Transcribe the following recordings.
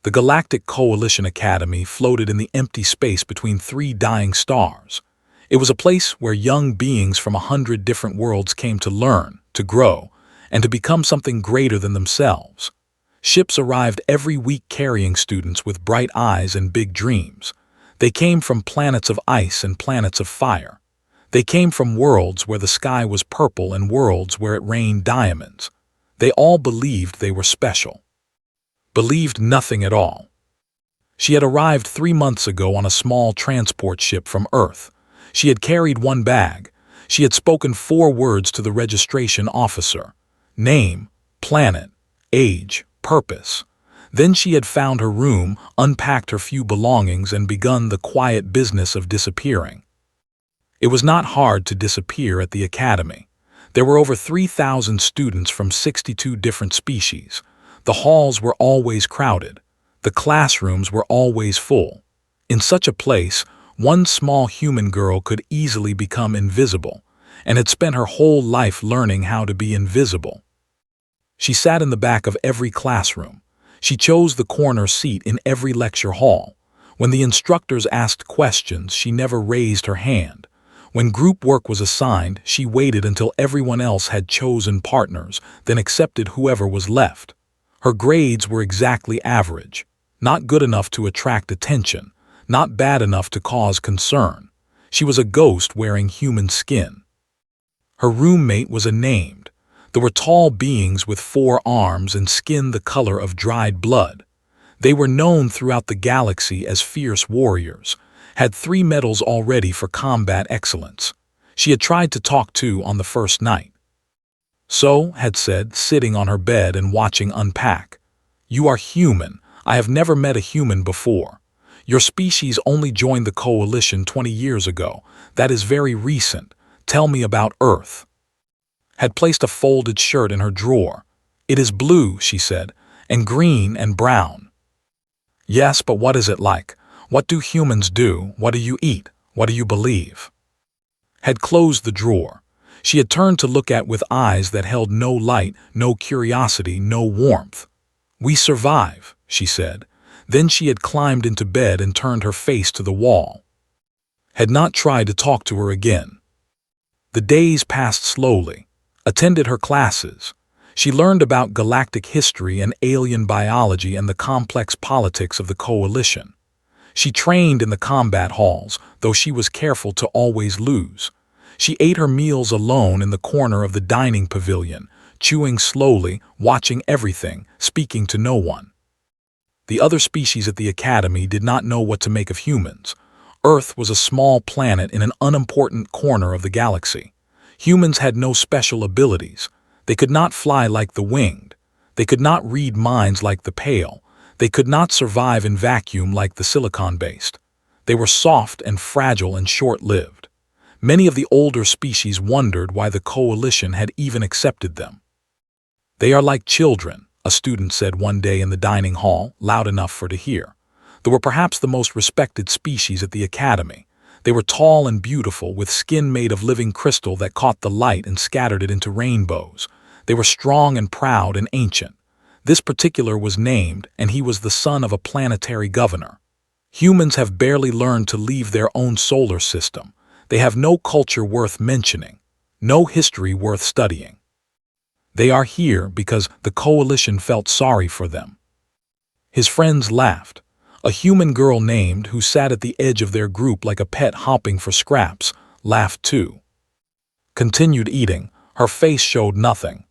The Galactic Coalition Academy floated in the empty space between three dying stars. It was a place where young beings from 100 different worlds came to learn, to grow, and to become something greater than themselves. Ships arrived every week carrying students with bright eyes and big dreams. They came from planets of ice and planets of fire. They came from worlds where the sky was purple and worlds where it rained diamonds. They all believed they were special. Believed nothing at all. She had arrived 3 months ago on a small transport ship from Earth. She had carried one bag. She had spoken 4 words to the registration officer: name, planet, age, purpose. Then she had found her room, unpacked her few belongings, and begun the quiet business of disappearing. It was not hard to disappear at the academy. There were over 3,000 students from 62 different species. The halls were always crowded. The classrooms were always full. In such a place, one small human girl could easily become invisible, and had spent her whole life learning how to be invisible. She sat in the back of every classroom. She chose the corner seat in every lecture hall. When the instructors asked questions, she never raised her hand. When group work was assigned, she waited until everyone else had chosen partners, then accepted whoever was left. Her grades were exactly average, not good enough to attract attention, not bad enough to cause concern. She was a ghost wearing human skin. Her roommate was unnamed. There were tall beings with 4 arms and skin the color of dried blood. They were known throughout the galaxy as fierce warriors, had 3 medals already for combat excellence. She had tried to talk to on the first night. So, had said, sitting on her bed and watching unpack. "You are human. I have never met a human before. Your species only joined the coalition 20 years ago. That is very recent. Tell me about Earth." Had placed a folded shirt in her drawer. "It is blue," she said, "and green and brown." "Yes, but what is it like? What do humans do? What do you eat? What do you believe?" Had closed the drawer. She had turned to look at with eyes that held no light, no curiosity, no warmth. "We survive," she said. Then she had climbed into bed and turned her face to the wall. Had not tried to talk to her again. The days passed slowly. Attended her classes. She learned about galactic history and alien biology and the complex politics of the coalition. She trained in the combat halls, though she was careful to always lose. She ate her meals alone in the corner of the dining pavilion, chewing slowly, watching everything, speaking to no one. The other species at the academy did not know what to make of humans. Earth was a small planet in an unimportant corner of the galaxy. Humans had no special abilities. They could not fly like the winged. They could not read minds like the pale. They could not survive in vacuum like the silicon-based. They were soft and fragile and short-lived. Many of the older species wondered why the coalition had even accepted them. "They are like children," a student said one day in the dining hall, loud enough for to hear. They were perhaps the most respected species at the academy. They were tall and beautiful, with skin made of living crystal that caught the light and scattered it into rainbows. They were strong and proud and ancient. This particular was named, and he was the son of a planetary governor. Humans have barely learned to leave their own solar system. They have no culture worth mentioning, no history worth studying. They are here because the coalition felt sorry for them. His friends laughed. A human girl named, who sat at the edge of their group like a pet hopping for scraps, laughed too. Continued eating. Her face showed nothing.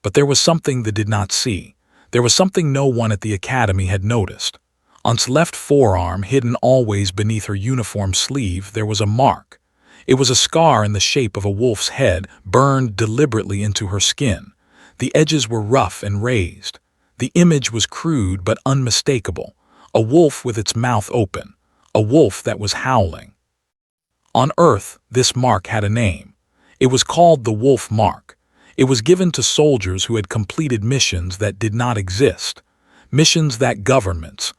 But there was something they did not see. There was something no one at the academy had noticed. On her left forearm, hidden always beneath her uniform sleeve, there was a mark. It was a scar in the shape of a wolf's head, burned deliberately into her skin. The edges were rough and raised. The image was crude but unmistakable. A wolf with its mouth open. A wolf that was howling. On Earth, this mark had a name. It was called the Wolf Mark. It was given to soldiers who had completed missions that did not exist. Missions that governments.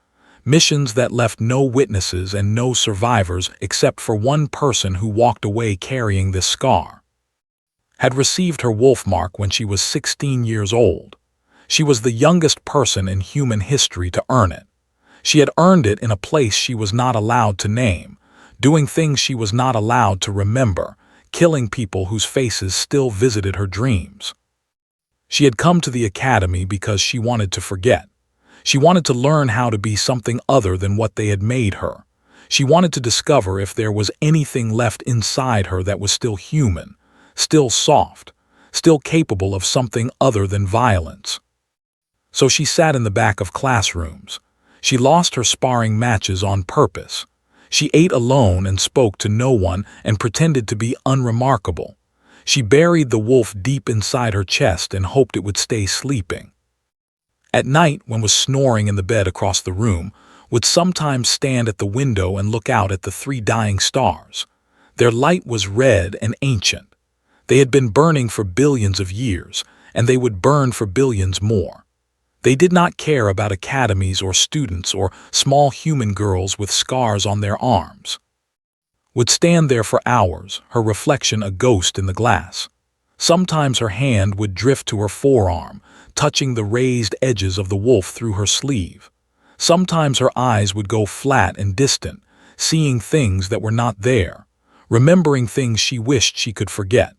Missions that left no witnesses and no survivors except for one person who walked away carrying this scar. Had received her wolf mark when she was 16 years old. She was the youngest person in human history to earn it. She had earned it in a place she was not allowed to name, doing things she was not allowed to remember, killing people whose faces still visited her dreams. She had come to the academy because she wanted to forget. She wanted to learn how to be something other than what they had made her. She wanted to discover if there was anything left inside her that was still human, still soft, still capable of something other than violence. So she sat in the back of classrooms. She lost her sparring matches on purpose. She ate alone and spoke to no one and pretended to be unremarkable. She buried the wolf deep inside her chest and hoped it would stay sleeping. At night, when was snoring in the bed across the room, would sometimes stand at the window and look out at the three dying stars. Their light was red and ancient. They had been burning for billions of years, and they would burn for billions more. They did not care about academies or students or small human girls with scars on their arms. Would stand there for hours, her reflection a ghost in the glass. Sometimes her hand would drift to her forearm, touching the raised edges of the wolf through her sleeve. Sometimes her eyes would go flat and distant, seeing things that were not there, remembering things she wished she could forget.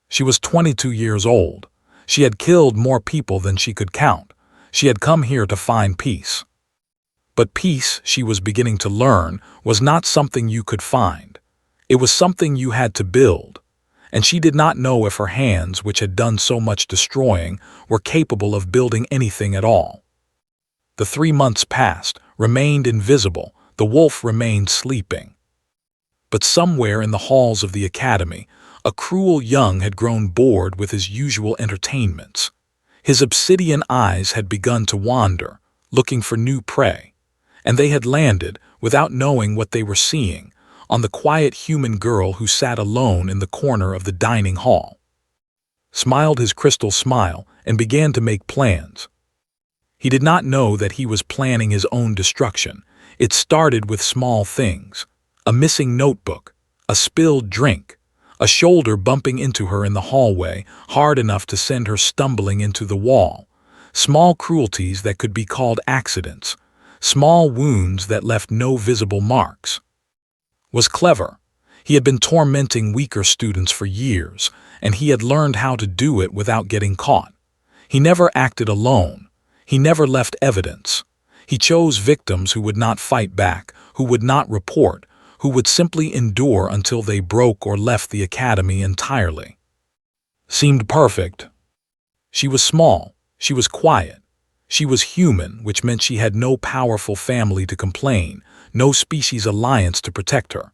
She was 22 years old. She had killed more people than she could count. She had come here to find peace. But peace, she was beginning to learn, was not something you could find. It was something you had to build. And she did not know if her hands, which had done so much destroying, were capable of building anything at all. The 3 months passed, remained invisible. The wolf remained sleeping. But somewhere in the halls of the academy, a cruel young had grown bored with his usual entertainments. His obsidian eyes had begun to wander, looking for new prey, and they had landed, without knowing what they were seeing, on the quiet human girl who sat alone in the corner of the dining hall. Smiled his crystal smile and began to make plans. He did not know that he was planning his own destruction. It started with small things: a missing notebook, a spilled drink, a shoulder bumping into her in the hallway hard enough to send her stumbling into the wall, small cruelties that could be called accidents, small wounds that left no visible marks. Was clever. He had been tormenting weaker students for years, and he had learned how to do it without getting caught. He never acted alone. He never left evidence. He chose victims who would not fight back, who would not report, who would simply endure until they broke or left the academy entirely. Seemed perfect. She was small. She was quiet. She was human, which meant she had no powerful family to complain, no species alliance to protect her.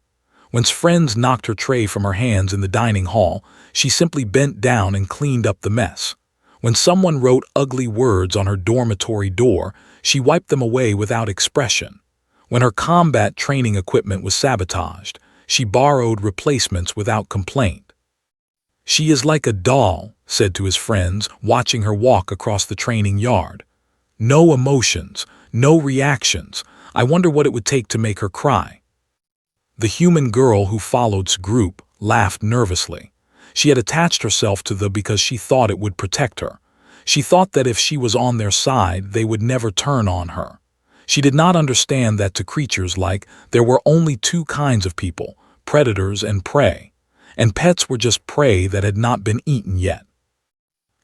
When friends knocked her tray from her hands in the dining hall, she simply bent down and cleaned up the mess. When someone wrote ugly words on her dormitory door, she wiped them away without expression. When her combat training equipment was sabotaged, she borrowed replacements without complaint. "She is like a doll," said to his friends, watching her walk across the training yard. "No emotions, no reactions. I wonder what it would take to make her cry." The human girl who followed's group laughed nervously. She had attached herself to them because she thought it would protect her. She thought that if she was on their side, they would never turn on her. She did not understand that to creatures like there were only two kinds of people, predators and prey, and pets were just prey that had not been eaten yet.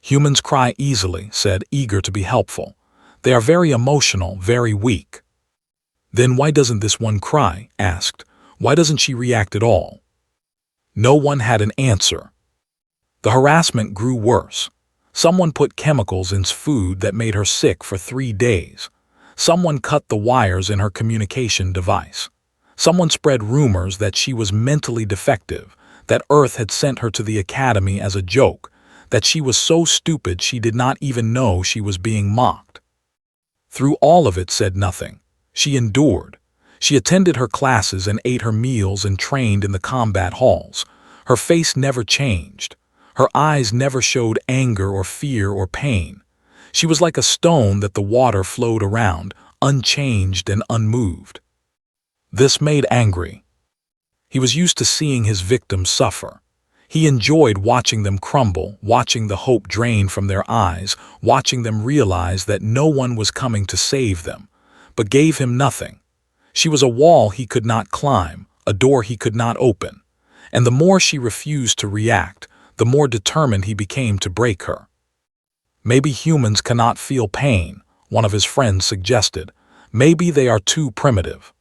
"Humans cry easily," said, eager to be helpful. "They are very emotional, very weak." "Then why doesn't this one cry?" asked. "Why doesn't she react at all?" No one had an answer. The harassment grew worse. Someone put chemicals in food that made her sick for 3 days. Someone cut the wires in her communication device. Someone spread rumors that she was mentally defective, that Earth had sent her to the academy as a joke, that she was so stupid she did not even know she was being mocked. Through all of it, said nothing. She endured. She attended her classes and ate her meals and trained in the combat halls. Her face never changed. Her eyes never showed anger or fear or pain. She was like a stone that the water flowed around, unchanged and unmoved. This made angry. He was used to seeing his victims suffer. He enjoyed watching them crumble, watching the hope drain from their eyes, watching them realize that no one was coming to save them, but gave him nothing. She was a wall he could not climb, a door he could not open, and the more she refused to react, the more determined he became to break her. Maybe humans cannot feel pain, one of his friends suggested. Maybe they are too primitive.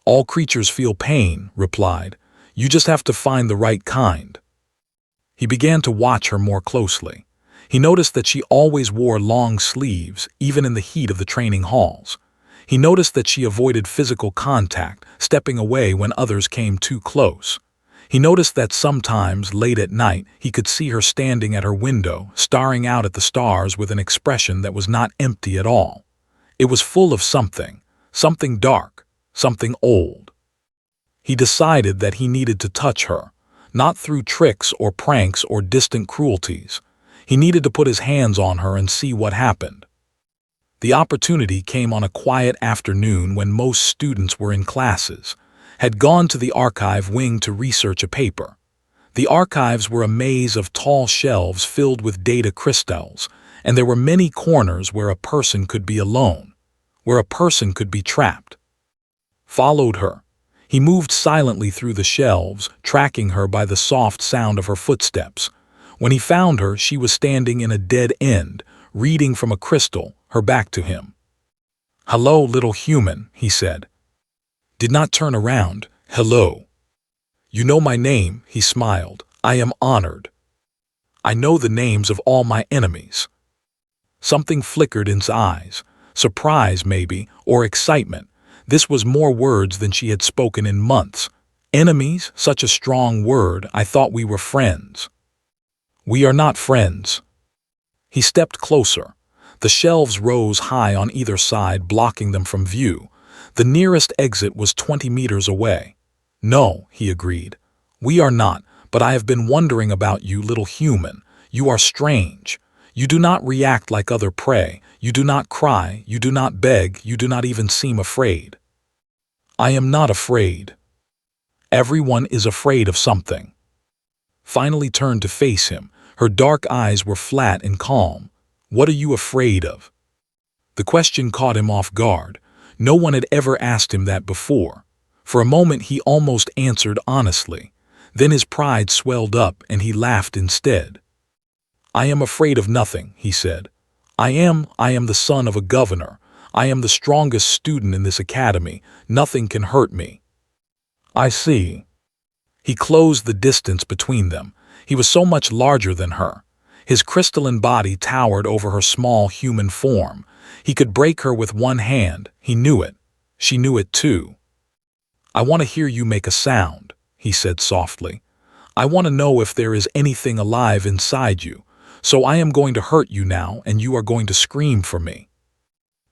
All creatures feel pain, replied. You just have to find the right kind. He began to watch her more closely. He noticed that she always wore long sleeves, even in the heat of the training halls. He noticed that she avoided physical contact, stepping away when others came too close. He noticed that sometimes, late at night, he could see her standing at her window, staring out at the stars with an expression that was not empty at all. It was full of something dark, something old. He decided that he needed to touch her, not through tricks or pranks or distant cruelties. He needed to put his hands on her and see what happened. The opportunity came on a quiet afternoon when most students were in classes, had gone to the archive wing to research a paper. The archives were a maze of tall shelves filled with data crystals, and there were many corners where a person could be alone, where a person could be trapped. Followed her. He moved silently through the shelves, tracking her by the soft sound of her footsteps. When he found her, she was standing in a dead end, reading from a crystal, her back to him. "Hello, little human," he said. Did not turn around. "Hello. You know my name," he smiled. "I am honored. I know the names of all my enemies." Something flickered in his eyes. Surprise, maybe, or excitement. This was more words than she had spoken in months. Enemies, such a strong word. I thought we were friends. We are not friends. He stepped closer. The shelves rose high on either side, blocking them from view. The nearest exit was 20 meters away. No, he agreed. We are not, but I have been wondering about you, little human. You are strange. You do not react like other prey. You do not cry. You do not beg. You do not even seem afraid. I am not afraid. Everyone is afraid of something. Finally turned to face him. Her dark eyes were flat and calm. What are you afraid of? The question caught him off guard. No one had ever asked him that before. For a moment he almost answered honestly. Then his pride swelled up and he laughed instead. I am afraid of nothing, he said. I am the son of a governor. I am the strongest student in this academy. Nothing can hurt me. I see. He closed the distance between them. He was so much larger than her. His crystalline body towered over her small human form. He could break her with one hand. He knew it. She knew it too. I want to hear you make a sound, he said softly. I want to know if there is anything alive inside you. So I am going to hurt you now, and you are going to scream for me.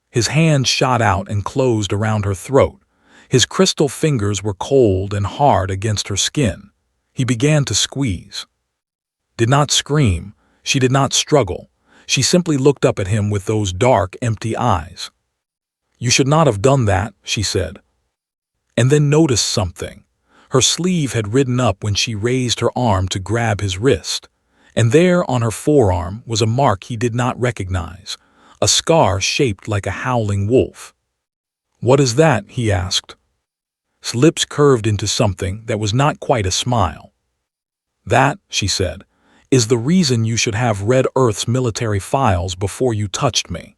His hand shot out and closed around her throat. His crystal fingers were cold and hard against her skin. He began to squeeze. Did not scream. She did not struggle. She simply looked up at him with those dark, empty eyes. You should not have done that, she said. And then noticed something. Her sleeve had ridden up when she raised her arm to grab his wrist. And there on her forearm was a mark he did not recognize, a scar shaped like a howling wolf. What is that? He asked. His lips curved into something that was not quite a smile. That, she said, is the reason you should have read Earth's military files before you touched me.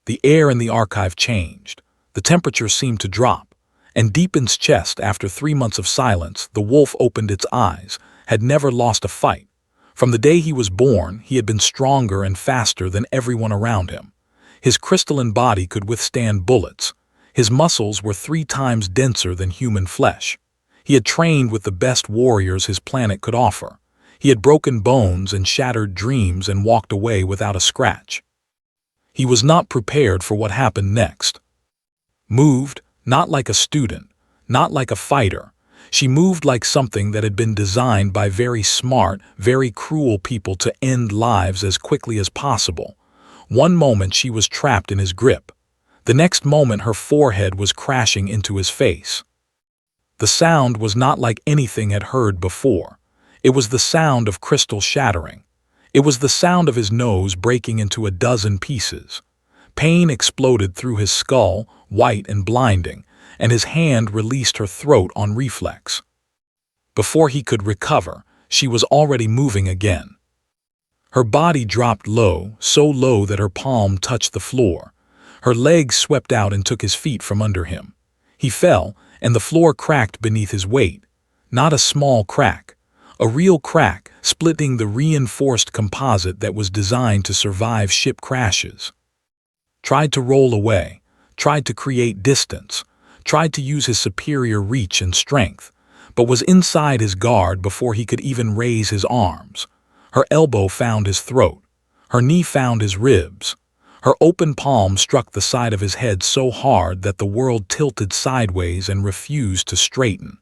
The air in the archive changed. The temperature seemed to drop, and deep in his chest, after 3 months of silence, the wolf opened its eyes, had never lost a fight. From the day he was born, he had been stronger and faster than everyone around him. His crystalline body could withstand bullets. His muscles were 3 times denser than human flesh. He had trained with the best warriors his planet could offer. He had broken bones and shattered dreams and walked away without a scratch. He was not prepared for what happened next. Moved, not like a student, not like a fighter. She moved like something that had been designed by very smart, very cruel people to end lives as quickly as possible. One moment she was trapped in his grip. The next moment her forehead was crashing into his face. The sound was not like anything had heard before. It was the sound of crystal shattering. It was the sound of his nose breaking into a dozen pieces. Pain exploded through his skull, white and blinding, and his hand released her throat on reflex. Before he could recover, she was already moving again. Her body dropped low, so low that her palm touched the floor. Her legs swept out and took his feet from under him. He fell, and the floor cracked beneath his weight. Not a small crack. A real crack, splitting the reinforced composite that was designed to survive ship crashes. Tried to roll away, tried to create distance, tried to use his superior reach and strength, but was inside his guard before he could even raise his arms. Her elbow found his throat. Her knee found his ribs. Her open palm struck the side of his head so hard that the world tilted sideways and refused to straighten.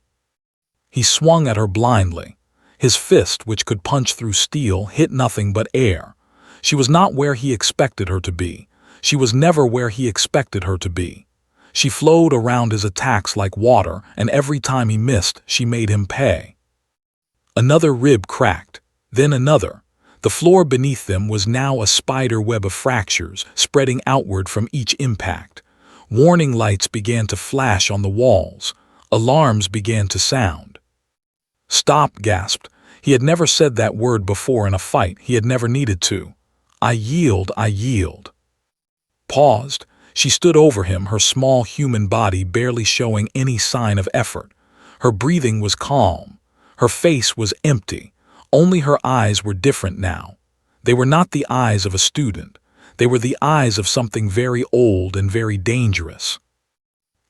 He swung at her blindly. His fist, which could punch through steel, hit nothing but air. She was not where he expected her to be. She was never where he expected her to be. She flowed around his attacks like water, and every time he missed, she made him pay. Another rib cracked, then another. The floor beneath them was now a spider web of fractures, spreading outward from each impact. Warning lights began to flash on the walls. Alarms began to sound. "Stop," gasped. He had never said that word before in a fight. He had never needed to. "I yield, I yield." Paused. She stood over him, her small human body barely showing any sign of effort. Her breathing was calm. Her face was empty. Only her eyes were different now. They were not the eyes of a student. They were the eyes of something very old and very dangerous.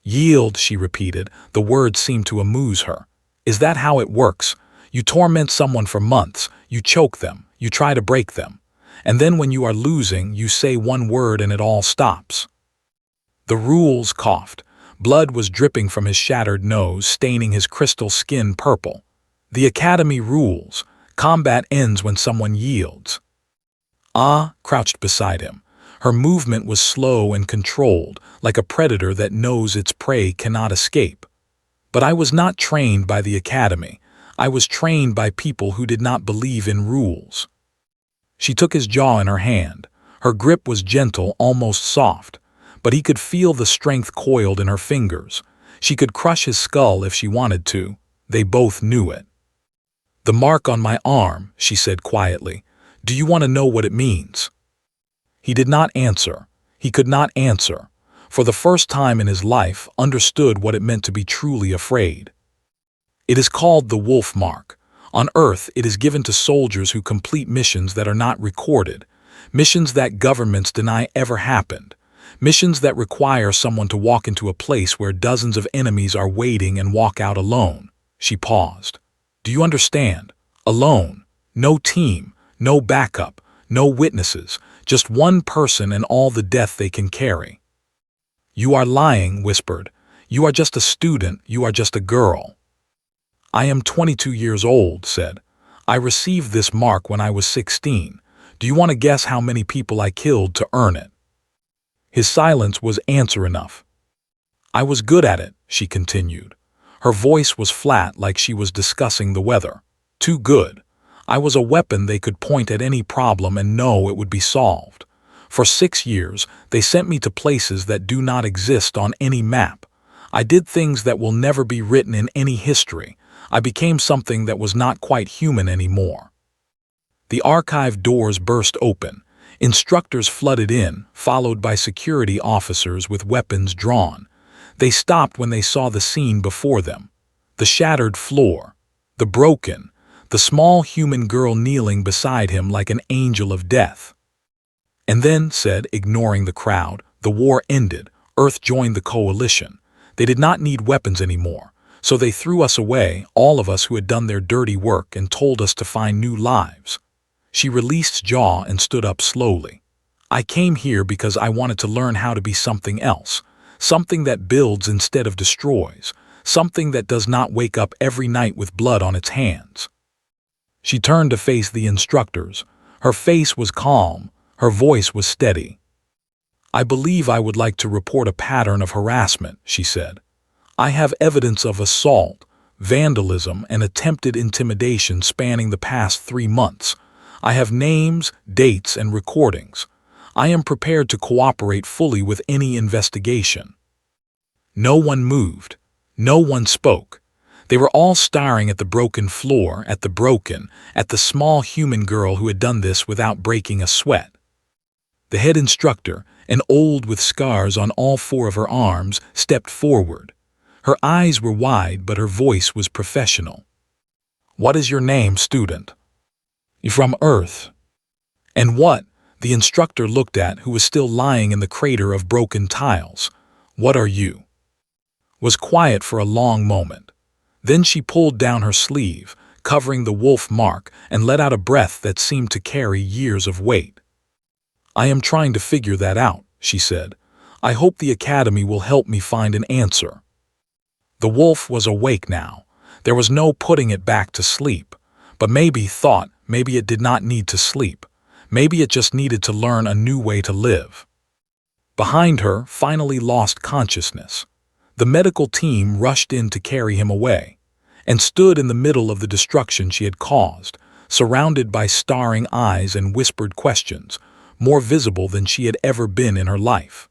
"Yield," she repeated. The word seemed to amuse her. "Is that how it works? You torment someone for months, you choke them, you try to break them. And then when you are losing, you say one word and it all stops." The rules coughed. Blood was dripping from his shattered nose, staining his crystal skin purple. "The Academy rules. Combat ends when someone yields." Ah crouched beside him. Her movement was slow and controlled, like a predator that knows its prey cannot escape. "But I was not trained by the Academy. I was trained by people who did not believe in rules." She took his jaw in her hand. Her grip was gentle, almost soft, but he could feel the strength coiled in her fingers. She could crush his skull if she wanted to. They both knew it. "The mark on my arm," she said quietly. "Do you want to know what it means?" He did not answer. He could not answer. For the first time in his life, understood what it meant to be truly afraid. "It is called the Wolf Mark. On Earth, it is given to soldiers who complete missions that are not recorded, missions that governments deny ever happened, missions that require someone to walk into a place where dozens of enemies are waiting and walk out alone." She paused. "Do you understand? Alone. No team, no backup, no witnesses, just one person and all the death they can carry." "You are lying," whispered. "You are just a student, you are just a girl." "I am 22 years old," said. "I received this mark when I was 16. Do you want to guess how many people I killed to earn it?" His silence was answer enough. "I was good at it," she continued. Her voice was flat, like she was discussing the weather. "Too good. I was a weapon they could point at any problem and know it would be solved. For 6 years, they sent me to places that do not exist on any map. I did things that will never be written in any history. I became something that was not quite human anymore." The archive doors burst open. Instructors flooded in, followed by security officers with weapons drawn. They stopped when they saw the scene before them. The shattered floor, the broken, the small human girl kneeling beside him like an angel of death. "And then," said, ignoring the crowd, "the war ended. Earth joined the coalition. They did not need weapons anymore. So they threw us away, all of us who had done their dirty work, and told us to find new lives." She released jaw and stood up slowly. "I came here because I wanted to learn how to be something else. Something that builds instead of destroys. Something that does not wake up every night with blood on its hands." She turned to face the instructors. Her face was calm. Her voice was steady. "I believe I would like to report a pattern of harassment," she said. "I have evidence of assault, vandalism, and attempted intimidation spanning the past 3 months. I have names, dates, and recordings. I am prepared to cooperate fully with any investigation." No one moved. No one spoke. They were all staring at the broken floor, at the small human girl who had done this without breaking a sweat. The head instructor, an old with scars on all 4 of her arms, stepped forward. Her eyes were wide, but her voice was professional. "What is your name, student?" "You're from Earth." "And what?" The instructor looked at who was still lying in the crater of broken tiles. "What are you?" Was quiet for a long moment. Then she pulled down her sleeve, covering the wolf mark, and let out a breath that seemed to carry years of weight. "I am trying to figure that out," she said. "I hope the Academy will help me find an answer." The wolf was awake now. There was no putting it back to sleep. But maybe it did not need to sleep. Maybe it just needed to learn a new way to live. Behind her, finally lost consciousness. The medical team rushed in to carry him away, and stood in the middle of the destruction she had caused, surrounded by staring eyes and whispered questions, more visible than she had ever been in her life.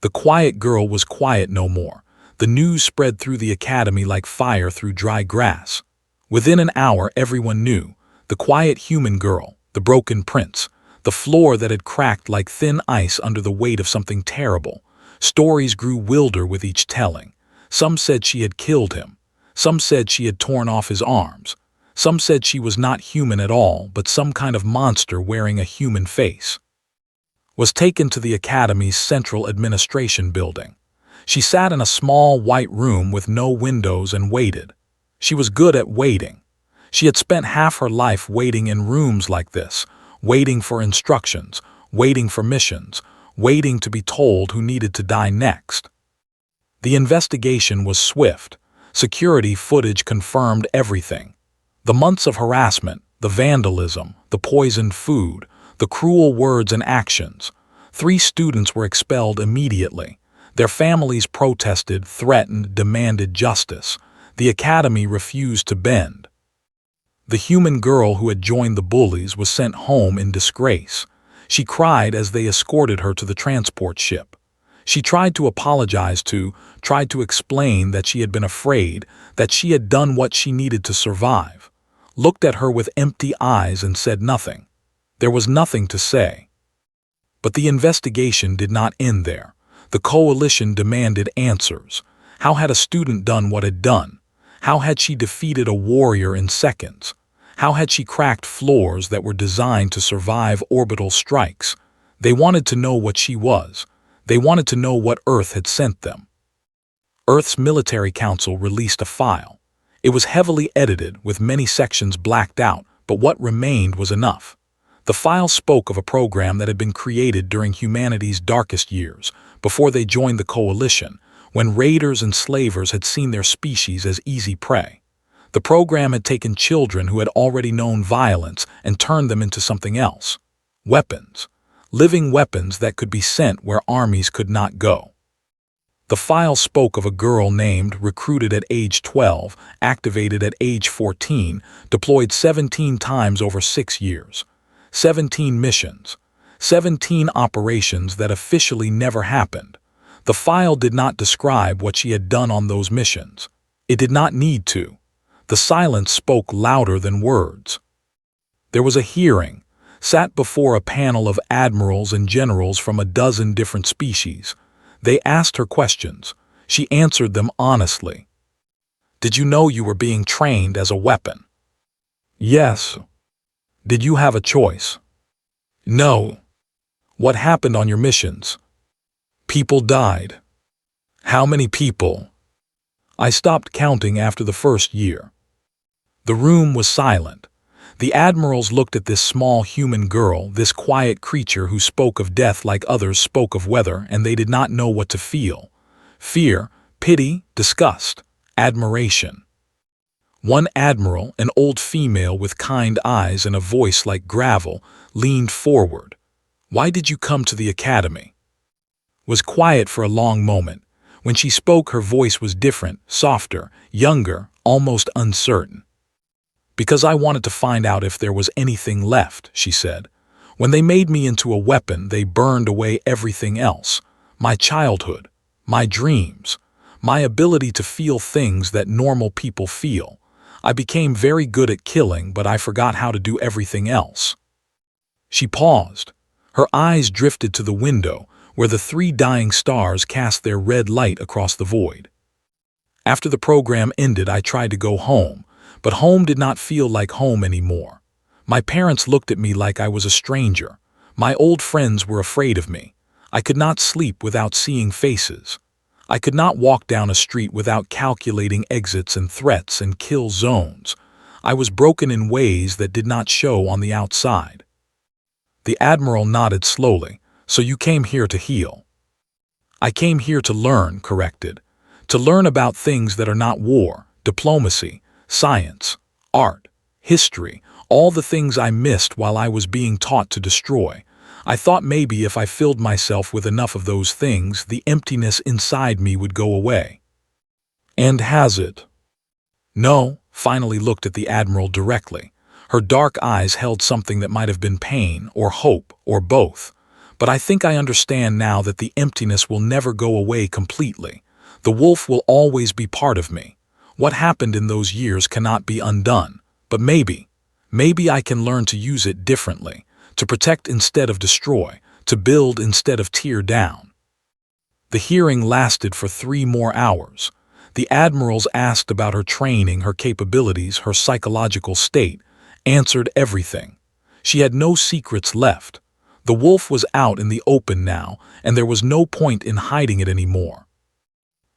The quiet girl was quiet no more. The news spread through the Academy like fire through dry grass. Within an hour, everyone knew. The quiet human girl, the broken prince, the floor that had cracked like thin ice under the weight of something terrible. Stories grew wilder with each telling. Some said she had killed him. Some said she had torn off his arms. Some said she was not human at all, but some kind of monster wearing a human face. Was taken to the Academy's central administration building. She sat in a small white room with no windows and waited. She was good at waiting. She had spent half her life waiting in rooms like this, waiting for instructions, waiting for missions, waiting to be told who needed to die next. The investigation was swift. Security footage confirmed everything. The months of harassment, the vandalism, the poisoned food, the cruel words and actions. 3 students were expelled immediately. Their families protested, threatened, demanded justice. The Academy refused to bend. The human girl who had joined the bullies was sent home in disgrace. She cried as they escorted her to the transport ship. She tried to apologize tried to explain that she had been afraid, that she had done what she needed to survive. Looked at her with empty eyes and said nothing. There was nothing to say. But the investigation did not end there. The coalition demanded answers. How had a student done what had done? How had she defeated a warrior in seconds? How had she cracked floors that were designed to survive orbital strikes? They wanted to know what she was. They wanted to know what Earth had sent them. Earth's military council released a file. It was heavily edited, with many sections blacked out, but what remained was enough. The file spoke of a program that had been created during humanity's darkest years, before they joined the coalition, when raiders and slavers had seen their species as easy prey. The program had taken children who had already known violence and turned them into something else. Weapons. Living weapons that could be sent where armies could not go. The file spoke of a girl named, recruited at age 12, activated at age 14, deployed 17 times over 6 years. 17 missions. 17 operations that officially never happened. The file did not describe what she had done on those missions. It did not need to. The silence spoke louder than words. There was a hearing. Sat before a panel of admirals and generals from a dozen different species. They asked her questions. She answered them honestly. Did you know you were being trained as a weapon? Yes. Did you have a choice? No. What happened on your missions? People died. How many people? I stopped counting after the first year. The room was silent. The admirals looked at this small human girl, this quiet creature who spoke of death like others spoke of weather, and they did not know what to feel. Fear, pity, disgust, admiration. One admiral, an old female with kind eyes and a voice like gravel, leaned forward. Why did you come to the Academy? Was quiet for a long moment. When she spoke, her voice was different, softer, younger, almost uncertain. "Because I wanted to find out if there was anything left," she said. "When they made me into a weapon, they burned away everything else. My childhood, my dreams, my ability to feel things that normal people feel. I became very good at killing, but I forgot how to do everything else." She paused. Her eyes drifted to the window, where the 3 dying stars cast their red light across the void. "After the program ended, I tried to go home, but home did not feel like home anymore. My parents looked at me like I was a stranger. My old friends were afraid of me. I could not sleep without seeing faces. I could not walk down a street without calculating exits and threats and kill zones. I was broken in ways that did not show on the outside." The Admiral nodded slowly. "So you came here to heal?" "I came here to learn," corrected. "To learn about things that are not war, diplomacy, science, art, history, all the things I missed while I was being taught to destroy. I thought maybe if I filled myself with enough of those things, the emptiness inside me would go away." "And has it?" "No," finally looked at the Admiral directly. Her dark eyes held something that might have been pain or hope or both. "But I think I understand now that the emptiness will never go away completely. The wolf will always be part of me. What happened in those years cannot be undone. But maybe I can learn to use it differently, to protect instead of destroy, to build instead of tear down." The hearing lasted for 3 more hours. The admirals asked about her training, her capabilities, her psychological state, answered everything. She had no secrets left. The wolf was out in the open now, and there was no point in hiding it anymore.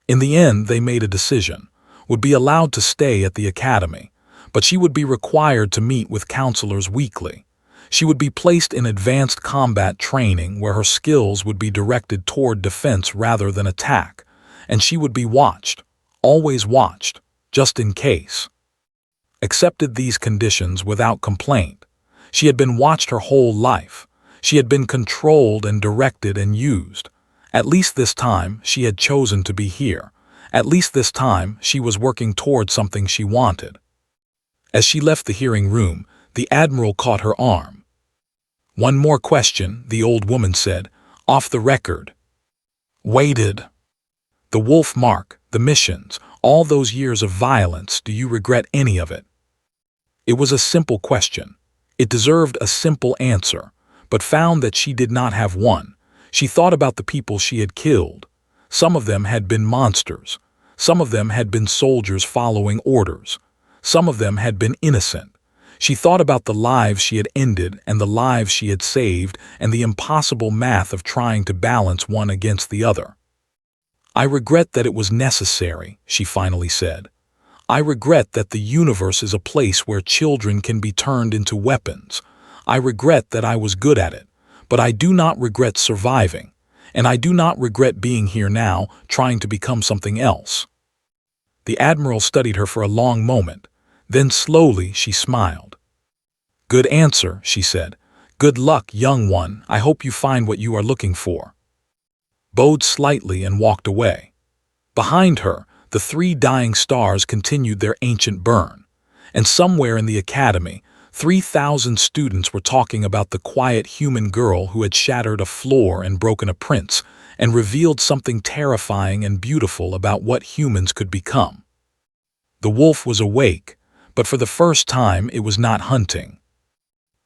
In the end, they made a decision. Would be allowed to stay at the academy, but she would be required to meet with counselors weekly. She would be placed in advanced combat training where her skills would be directed toward defense rather than attack, and she would be watched, always watched, just in case. Accepted these conditions without complaint. She had been watched her whole life. She had been controlled and directed and used. At least this time she had chosen to be here. At least this time she was working toward something she wanted. As she left the hearing room, the Admiral caught her arm. "One more question," the old woman said, "off the record." "Waited." "The wolf mark, the missions, all those years of violence, do you regret any of it?" It was a simple question. It deserved a simple answer, but found that she did not have one. She thought about the people she had killed. Some of them had been monsters. Some of them had been soldiers following orders. Some of them had been innocent. She thought about the lives she had ended and the lives she had saved and the impossible math of trying to balance one against the other. "I regret that it was necessary," she finally said. "I regret that the universe is a place where children can be turned into weapons. I regret that I was good at it, but I do not regret surviving, and I do not regret being here now, trying to become something else." The Admiral studied her for a long moment. Then slowly she smiled. "Good answer," she said. "Good luck, young one. I hope you find what you are looking for." Bowed slightly and walked away. Behind her, the 3 dying stars continued their ancient burn, and somewhere in the academy, 3,000 students were talking about the quiet human girl who had shattered a floor and broken a prince, and revealed something terrifying and beautiful about what humans could become. The wolf was awake, but for the first time it was not hunting.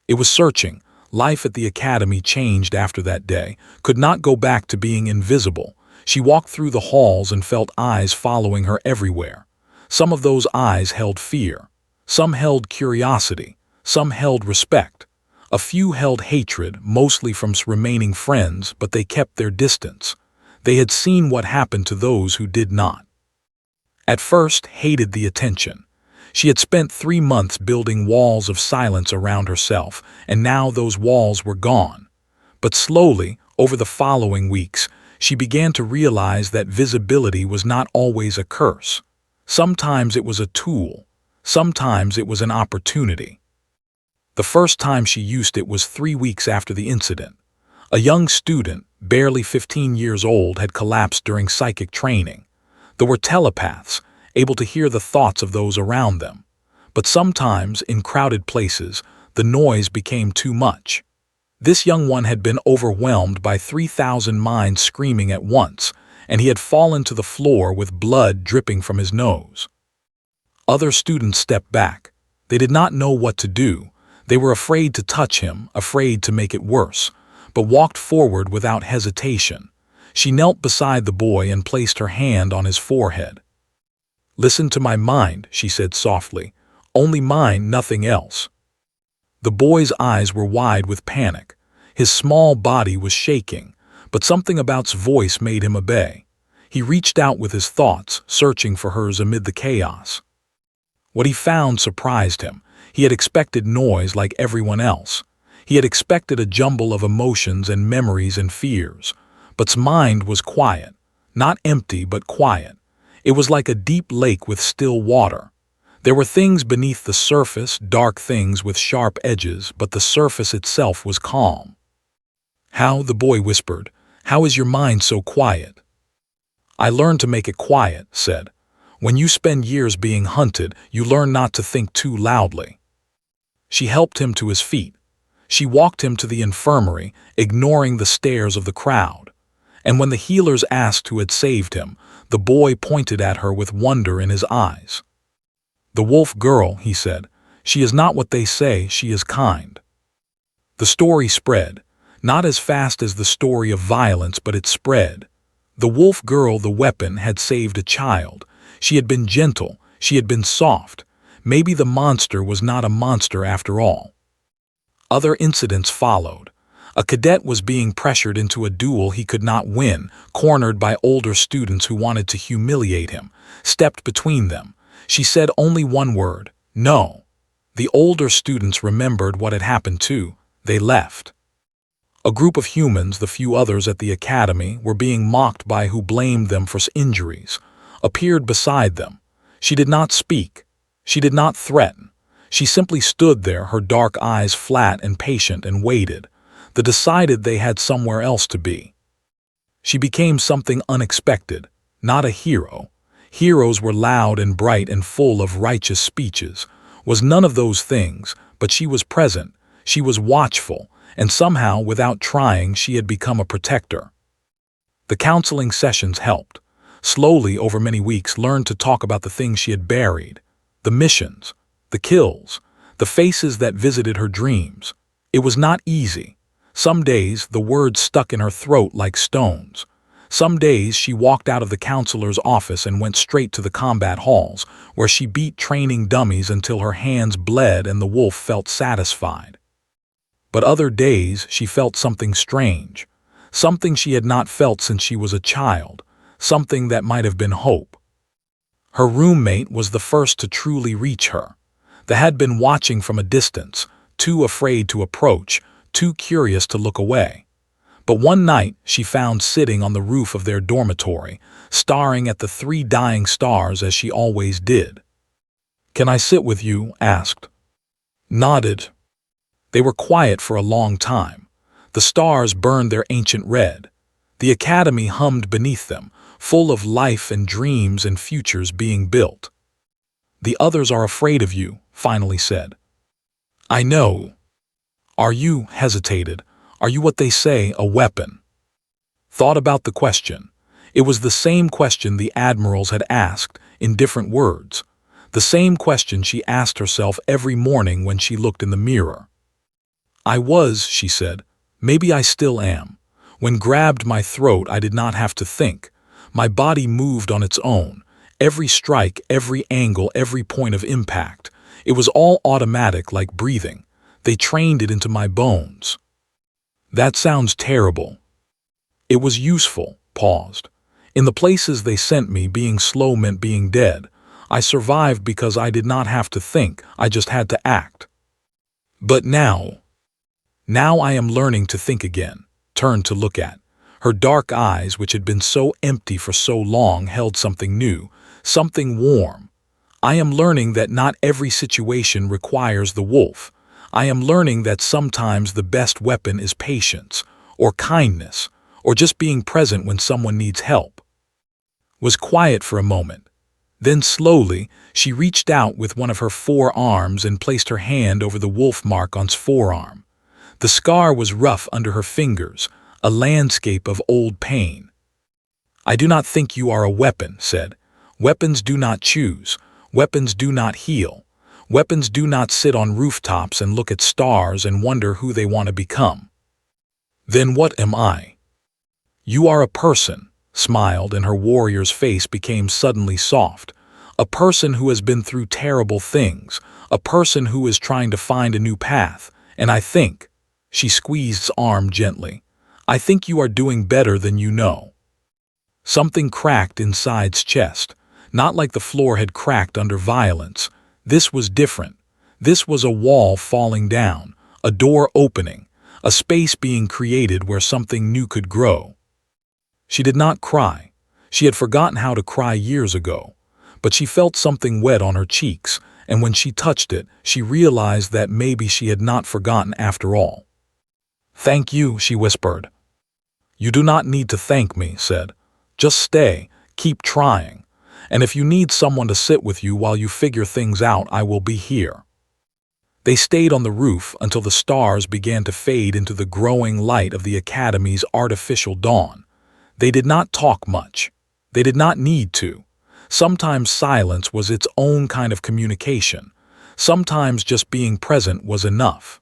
It was searching. Life at the academy changed after that day, could not go back to being invisible. She walked through the halls and felt eyes following her everywhere. Some of those eyes held fear. Some held curiosity. Some held respect. A few held hatred, mostly from remaining friends, but they kept their distance. They had seen what happened to those who did not. At first, hated the attention. She had spent 3 months building walls of silence around herself, and now those walls were gone. But slowly, over the following weeks, she began to realize that visibility was not always a curse. Sometimes it was a tool. Sometimes it was an opportunity. The first time she used it was 3 weeks after the incident. A young student, barely 15 years old, had collapsed during psychic training. There were telepaths, able to hear the thoughts of those around them. But sometimes, in crowded places, the noise became too much. This young one had been overwhelmed by 3,000 minds screaming at once, and he had fallen to the floor with blood dripping from his nose. Other students stepped back. They did not know what to do. They were afraid to touch him, afraid to make it worse, but walked forward without hesitation. She knelt beside the boy and placed her hand on his forehead. "Listen to my mind," she said softly. "Only mine, nothing else." The boy's eyes were wide with panic. His small body was shaking, but something about his voice made him obey. He reached out with his thoughts, searching for hers amid the chaos. What he found surprised him. He had expected noise like everyone else. He had expected a jumble of emotions and memories and fears. But his mind was quiet. Not empty, but quiet. It was like a deep lake with still water. There were things beneath the surface, dark things with sharp edges, but the surface itself was calm. "How?" the boy whispered. "How is your mind so quiet?" "I learned to make it quiet," said. "When you spend years being hunted, you learn not to think too loudly." She helped him to his feet. She walked him to the infirmary, ignoring the stares of the crowd. And when the healers asked who had saved him, the boy pointed at her with wonder in his eyes. "The wolf girl," he said. "She is not what they say, she is kind." The story spread, not as fast as the story of violence, but it spread. The wolf girl, the weapon, had saved a child. She had been gentle, she had been soft. Maybe the monster was not a monster after all. Other incidents followed. A cadet was being pressured into a duel he could not win, cornered by older students who wanted to humiliate him, stepped between them. She said only one word, "No." The older students remembered what had happened too. They left. A group of humans, the few others at the academy, were being mocked by who blamed them for injuries, appeared beside them. She did not speak. She did not threaten. She simply stood there, her dark eyes flat and patient, and waited. They decided they had somewhere else to be. She became something unexpected, not a hero. Heroes were loud and bright and full of righteous speeches. Was none of those things, but she was present, she was watchful, and somehow, without trying, she had become a protector. The counseling sessions helped. Slowly, over many weeks, learned to talk about the things she had buried, the missions, the kills, the faces that visited her dreams. It was not easy. Some days the words stuck in her throat like stones. Some days she walked out of the counselor's office and went straight to the combat halls, where she beat training dummies until her hands bled and the wolf felt satisfied. But other days she felt something strange, something she had not felt since she was a child, something that might have been hope. Her roommate was the first to truly reach her. They had been watching from a distance, too afraid to approach, too curious to look away. But one night she found sitting on the roof of their dormitory, staring at the 3 dying stars as she always did. "Can I sit with you?" asked. Nodded. They were quiet for a long time. The stars burned their ancient red. The academy hummed beneath them, full of life and dreams and futures being built. "The others are afraid of you," finally said. "I know." "Are you," hesitated, "are you what they say, a weapon?" Thought about the question. It was the same question the admirals had asked, in different words. The same question she asked herself every morning when she looked in the mirror. "I was," she said. "Maybe I still am. When grabbed my throat, I did not have to think. My body moved on its own. Every strike, every angle, every point of impact. It was all automatic, like breathing. They trained it into my bones." "That sounds terrible." "It was useful." Paused. "In the places they sent me, being slow meant being dead. I survived because I did not have to think, I just had to act. But now I am learning to think again." Turned to look at. Her dark eyes, which had been so empty for so long, held something new, something warm. "I am learning that not every situation requires the wolf. I am learning that sometimes the best weapon is patience, or kindness, or just being present when someone needs help. Was quiet for a moment. Then slowly, she reached out with one of her forearms and placed her hand over the wolf mark on's forearm. The scar was rough under her fingers, a landscape of old pain. "I do not think you are a weapon," said. "Weapons do not choose. Weapons do not heal. Weapons do not sit on rooftops and look at stars and wonder who they want to become." "Then what am I?" "You are a person," smiled, and her warrior's face became suddenly soft. "A person who has been through terrible things, a person who is trying to find a new path, and I think," she squeezed his arm gently, "I think you are doing better than you know." Something cracked inside's chest, not like the floor had cracked under violence. This was different. This was a wall falling down, a door opening, a space being created where something new could grow. She did not cry. She had forgotten how to cry years ago. But she felt something wet on her cheeks, and when she touched it, she realized that maybe she had not forgotten after all. "Thank you," she whispered. "You do not need to thank me," said. "Just stay, keep trying. And if you need someone to sit with you while you figure things out, I will be here." They stayed on the roof until the stars began to fade into the growing light of the Academy's artificial dawn. They did not talk much. They did not need to. Sometimes silence was its own kind of communication. Sometimes just being present was enough.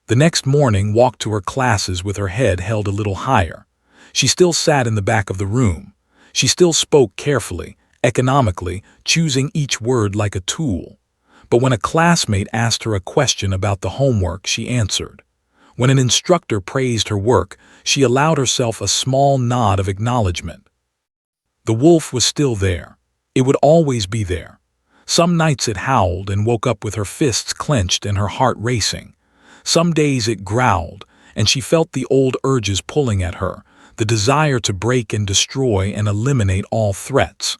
The next morning walked to her classes with her head held a little higher. She still sat in the back of the room. She still spoke carefully, economically, choosing each word like a tool. But when a classmate asked her a question about the homework, she answered. When an instructor praised her work, she allowed herself a small nod of acknowledgement. The wolf was still there. It would always be there. Some nights it howled and woke up with her fists clenched and her heart racing. Some days it growled, and she felt the old urges pulling at her, the desire to break and destroy and eliminate all threats.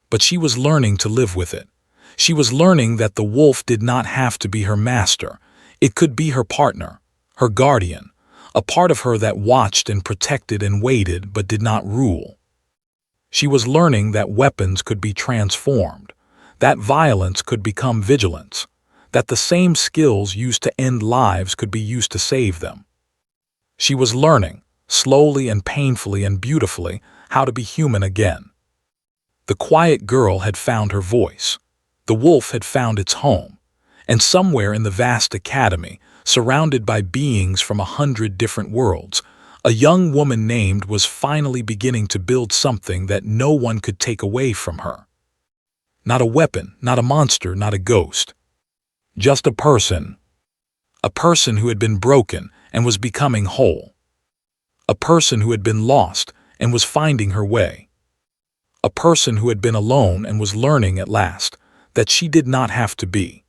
But she was learning to live with it. She was learning that the wolf did not have to be her master. It could be her partner, her guardian, a part of her that watched and protected and waited but did not rule. She was learning that weapons could be transformed, that violence could become vigilance, that the same skills used to end lives could be used to save them. She was learning, slowly and painfully and beautifully, how to be human again. The quiet girl had found her voice. The wolf had found its home. And somewhere in the vast academy, surrounded by beings from 100 different worlds, a young woman named was finally beginning to build something that no one could take away from her. Not a weapon, not a monster, not a ghost. Just a person. A person who had been broken and was becoming whole. A person who had been lost and was finding her way. A person who had been alone and was learning at last that she did not have to be.